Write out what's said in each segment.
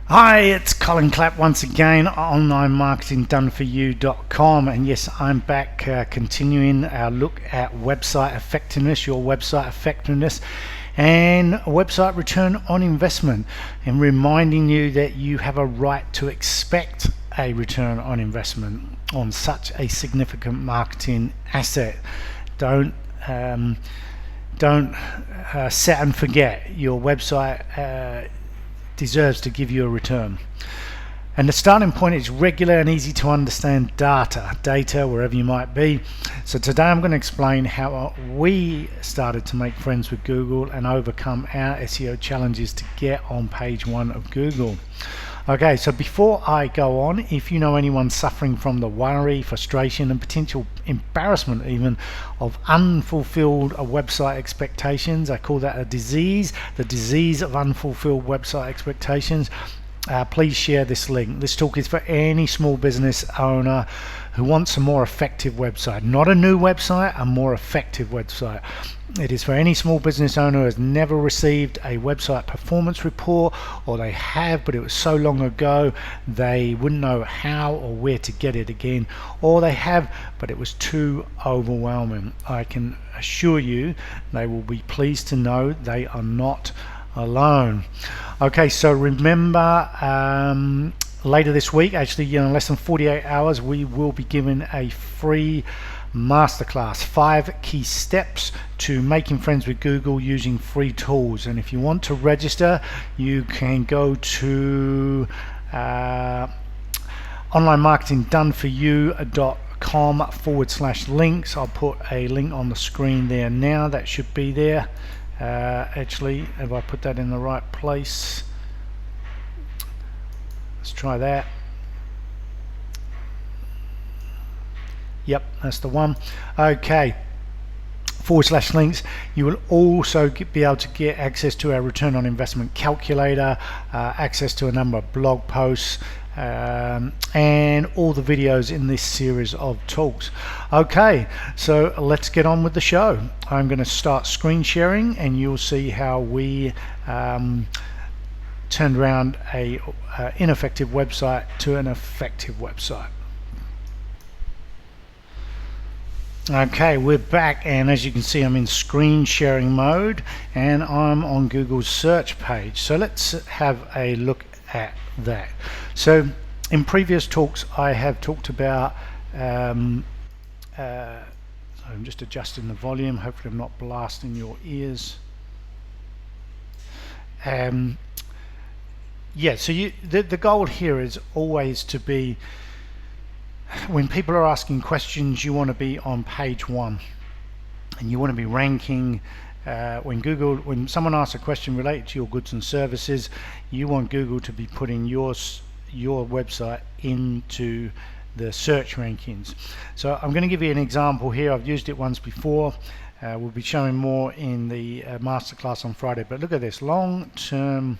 Hi, it's Colin Clapp once again, onlinemarketingdoneforyou.com, and yes, I'm back continuing our look at website effectiveness, your website effectiveness and website return on investment, and reminding you that you have a right to expect a return on investment on such a significant marketing asset. Don't set and forget. Your website deserves to give you a return. And the starting point is regular and easy to understand data wherever you might be. So today I'm going to explain how we started to make friends with Google and overcome our SEO challenges to get on page 1 of Google. Okay, so before I go on, if you know anyone suffering from the worry, frustration and potential embarrassment even of unfulfilled website expectations, I call that a disease, the disease of unfulfilled website expectations, please share this link. This talk is for any small business owner who wants a more effective website, not a new website, a more effective website. It is for any small business owner who has never received a website performance report, or they have but it was so long ago they wouldn't know how or where to get it again, or they have but it was too overwhelming. I can assure you they will be pleased to know they are not alone. Okay, so remember, later this week, actually in less than 48 hours, we will be given a free masterclass, 5 key steps to making friends with Google using free tools. And if you want to register, you can go to onlinemarketingdoneforyou.com/links. I'll put a link on the screen there now. That should be there. Actually, have I put that in the right place? Let's try that. Yep, that's the one. Okay, /links. You will also be able to get access to our return on investment calculator, access to a number of blog posts, and all the videos in this series of talks. Okay, so let's get on with the show. I'm going to start screen sharing and you'll see how we turned around a ineffective website to an effective website. Okay, we're back, and as you can see I'm in screen sharing mode and I'm on Google's search page. So let's have a look at that. So in previous talks I have talked about so I'm just adjusting the volume, hopefully I'm not blasting your ears. Yeah, so the goal here is always to be, when people are asking questions, you want to be on page 1 and you want to be ranking. When someone asks a question related to your goods and services, you want Google to be putting your website into the search rankings. So I'm going to give you an example here. I've used it once before. We'll be showing more in the masterclass on Friday, but look at this: long-term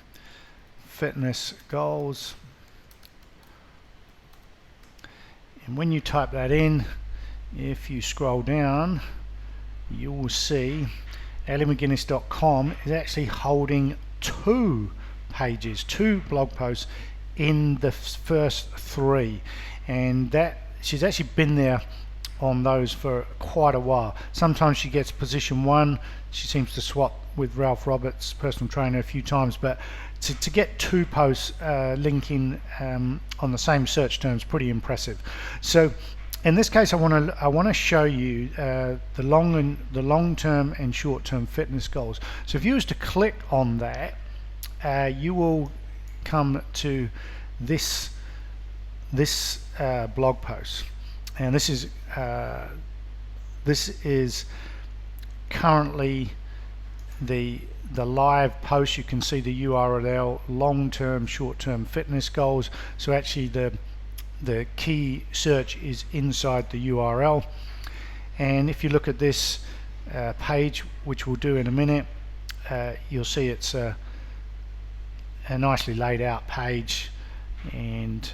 fitness goals. And when you type that in, if you scroll down, you will see ellymcguinness.com is actually holding 2 pages, 2 blog posts in the first 3, and that she's actually been there on those for quite a while. Sometimes she gets position 1. She seems to swap with Ralph Roberts, personal trainer, a few times, but to get 2 posts linking on the same search terms, pretty impressive. So in this case, I want to show you the long-term and short-term fitness goals. So if you was to click on that, you will come to this blog post, and this is currently the live post. You can see the URL, long-term, short-term fitness goals. So actually the key search is inside the URL, and if you look at this page, which we'll do in a minute, you'll see it's a nicely laid out page, and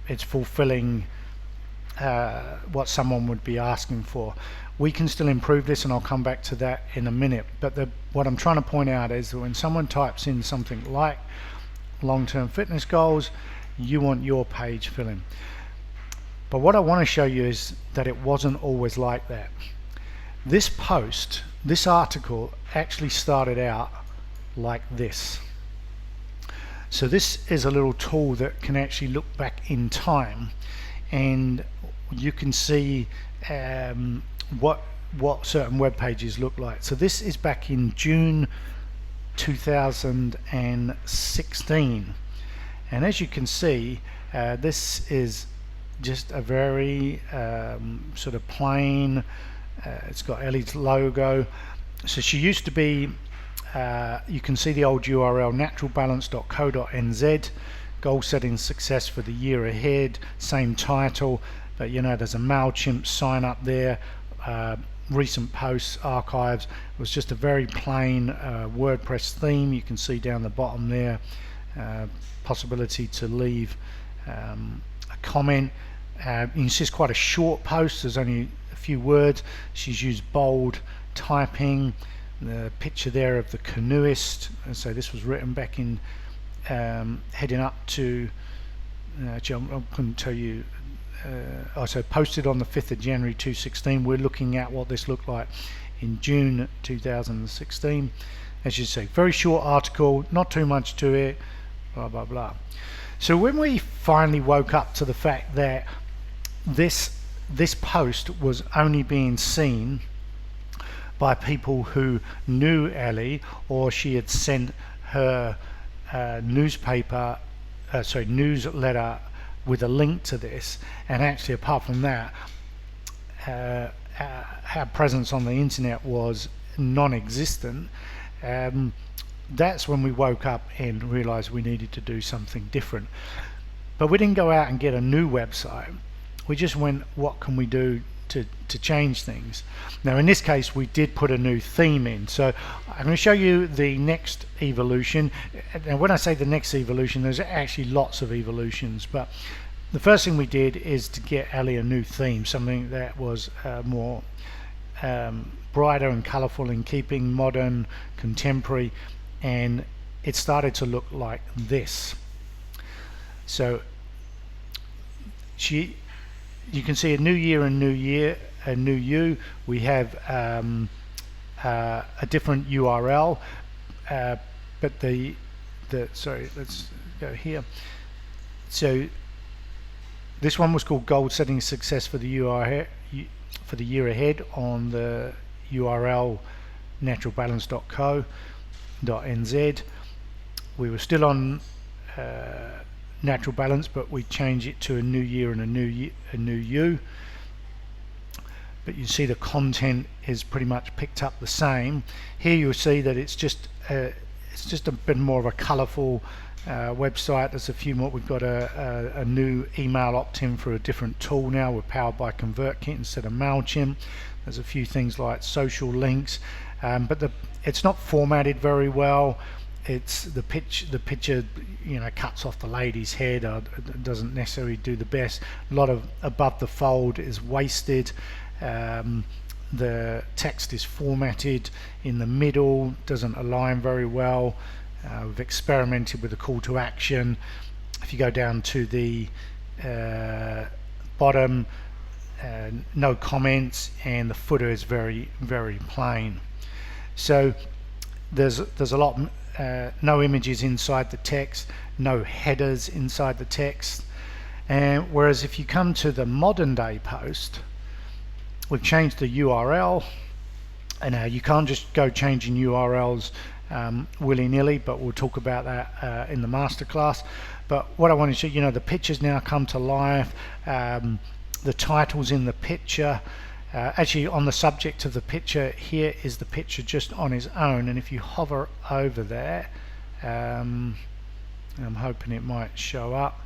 it's fulfilling what someone would be asking for. We can still improve this, and I'll come back to that in a minute. But what I'm trying to point out is that when someone types in something like long-term fitness goals, you want your page filling. But what I want to show you is that it wasn't always like that. This post, this article actually started out like this. So this is a little tool that can actually look back in time, and you can see what certain web pages look like. So this is back in June 2016, and as you can see, this is just a very sort of plain, it's got Ellie's logo. So she used to be, you can see the old URL, naturalbalance.co.nz, goal setting success for the year ahead, same title, but you know, there's a MailChimp sign up there, recent posts, archives. It was just a very plain WordPress theme. You can see down the bottom there, possibility to leave a comment. You can see it's quite a short post, there's only a few words. She's used bold typing, the picture there of the canoeist, and so this was written back in heading up to actually I couldn't tell you, also posted on the 5th of January 2016. We're looking at what this looked like in June 2016. As you see, very short article, not too much to it, blah blah blah. So when we finally woke up to the fact that this post was only being seen by people who knew Ellie, or she had sent her newsletter with a link to this, and actually apart from that, our presence on the internet was non-existent, that's when we woke up and realized we needed to do something different. But we didn't go out and get a new website. We just went, what can we do to change things? Now in this case we did put a new theme in, so I'm going to show you the next evolution. And when I say the next evolution, there's actually lots of evolutions, but the first thing we did is to get Ellie a new theme, something that was more brighter and colourful, in keeping, modern, contemporary, and it started to look like this. So you can see a new year and new year, a new you. We have a different URL, but sorry, let's go here. So this one was called Goal Setting Success for the year ahead on the URL naturalbalance.co.nz. We were still on Natural Balance, but we changed it to a new year and a new you. But you see the content is pretty much picked up the same. Here you'll see that it's just a bit more of a colourful website. There's a few more. We've got a new email opt-in for a different tool now. We're powered by ConvertKit instead of MailChimp. There's a few things like social links, but it's not formatted very well. It's the picture, you know, cuts off the lady's head, or doesn't necessarily do the best. A lot of above the fold is wasted. The text is formatted in the middle, doesn't align very well. We've experimented with the call to action. If you go down to the bottom, no comments, and the footer is very, very plain. So there's a lot. No images inside the text, no headers inside the text. And whereas if you come to the modern day post, we've changed the URL, and you can't just go changing URLs willy-nilly, but we'll talk about that in the masterclass. But what I want to show you, the pictures now come to life, the title's in the picture. Actually, on the subject of the picture, here is the picture just on its own, and if you hover over there, I'm hoping it might show up,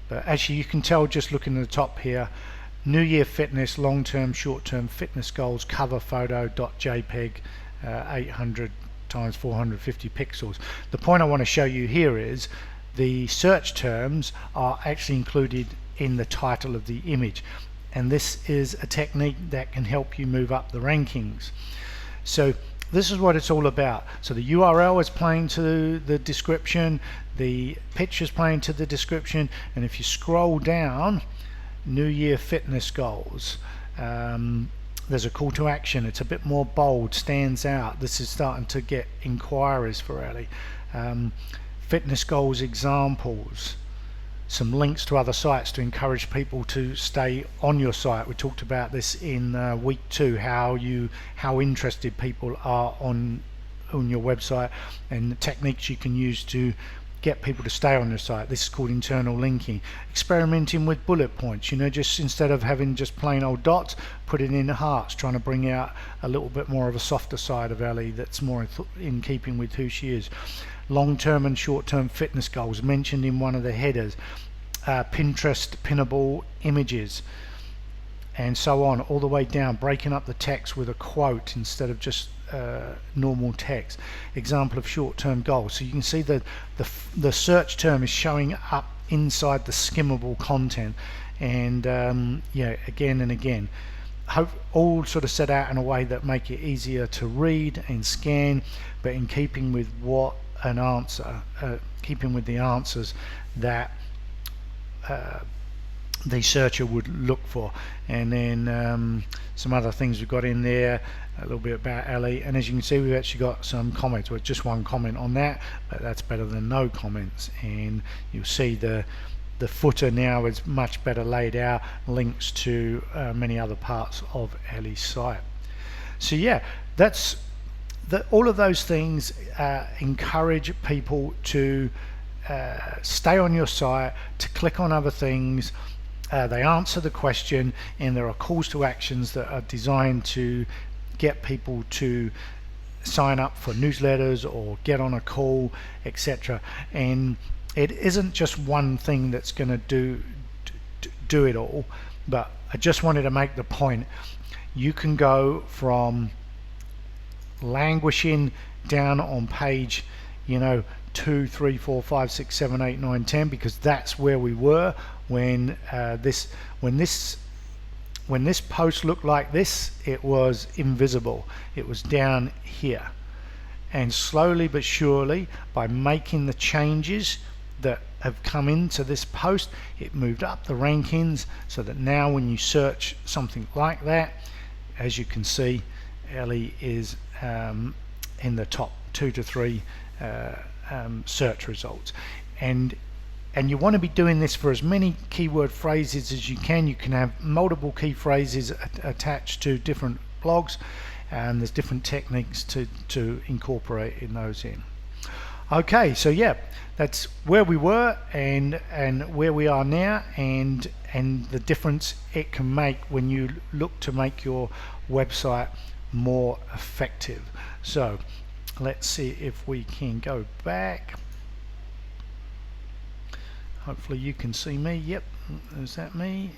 but actually you can tell just looking at the top here, New Year Fitness, long-term, short-term fitness goals, cover photo .jpeg, 800 times 450 pixels. The point I want to show you here is the search terms are actually included in the title of the image. and this is a technique that can help you move up the rankings. So this is what it's all about. So the URL is playing to the description, the picture is playing to the description, and if you scroll down, New Year fitness goals, there's a call to action. It's a bit more bold, stands out. This is starting to get inquiries for Ellie. Fitness goals examples, some links to other sites to encourage people to stay on your site. We talked about this in week 2, how interested people are on your website, and the techniques you can use to get people to stay on your site. This is called internal linking. Experimenting with bullet points, just instead of having just plain old dots, put it in hearts, trying to bring out a little bit more of a softer side of Ellie that's more in keeping with who she is. Long-term and short-term fitness goals mentioned in one of the headers, Pinterest pinnable images, and so on, all the way down, breaking up the text with a quote instead of just normal text. Example of short-term goals. So you can see that the search term is showing up inside the skimmable content, and again and again. All sort of set out in a way that make it easier to read and scan, but in keeping with what an answer, keeping with the answers that the searcher would look for. And then some other things we've got in there, a little bit about Ellie, and as you can see, we've actually got some comments. Well, just one comment on that, but that's better than no comments. And you'll see the footer now is much better laid out, links to many other parts of Ellie's site. So yeah, that's all of those things encourage people to stay on your site, to click on other things. They answer the question, and there are calls to actions that are designed to get people to sign up for newsletters or get on a call, etc. And it isn't just one thing that's going to do it all, but I just wanted to make the point. You can go from languishing down on page 2, 3, 4, 5, 6, 7, 8, 9, 10, because that's where we were when this post looked like this. It was invisible. It was down here, and slowly but surely, by making the changes that have come into this post, it moved up the rankings, so that now when you search something like that, as you can see, Ellie is in the top 2 to 3 search results. And you want to be doing this for as many keyword phrases as you can. You can have multiple key phrases attached to different blogs, and there's different techniques to incorporate in those in. Okay, so yeah, that's where we were and where we are now, and the difference it can make when you look to make your website more effective. So let's see if we can go back. Hopefully you can see me. Yep, is that me?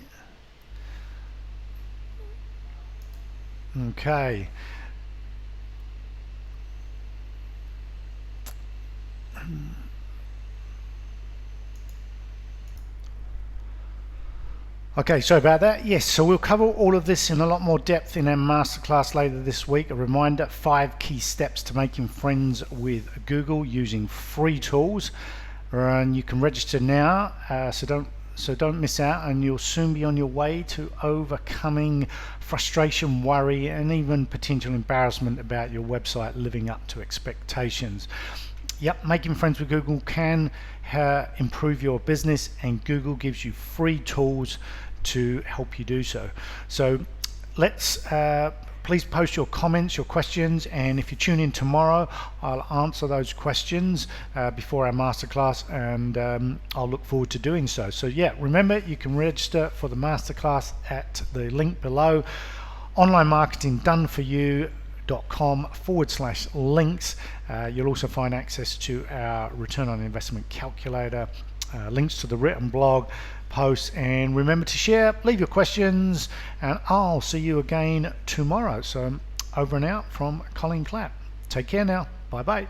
Okay. Okay, sorry about that. Yes, so we'll cover all of this in a lot more depth in our masterclass later this week. A reminder, 5 key steps to making friends with Google using free tools. And you can register now, so don't miss out, and you'll soon be on your way to overcoming frustration, worry, and even potential embarrassment about your website living up to expectations. Yep, making friends with Google can improve your business, and Google gives you free tools to help you do so. So let's please post your comments, your questions, and if you tune in tomorrow, I'll answer those questions before our masterclass, and I'll look forward to doing so. So yeah, remember, you can register for the masterclass at the link below, onlinemarketingdoneboryou.com/links. You'll also find access to our return on investment calculator, links to the written blog posts, and remember to share, leave your questions, and I'll see you again tomorrow. So over and out from Colin Clapp. Take care now. Bye bye.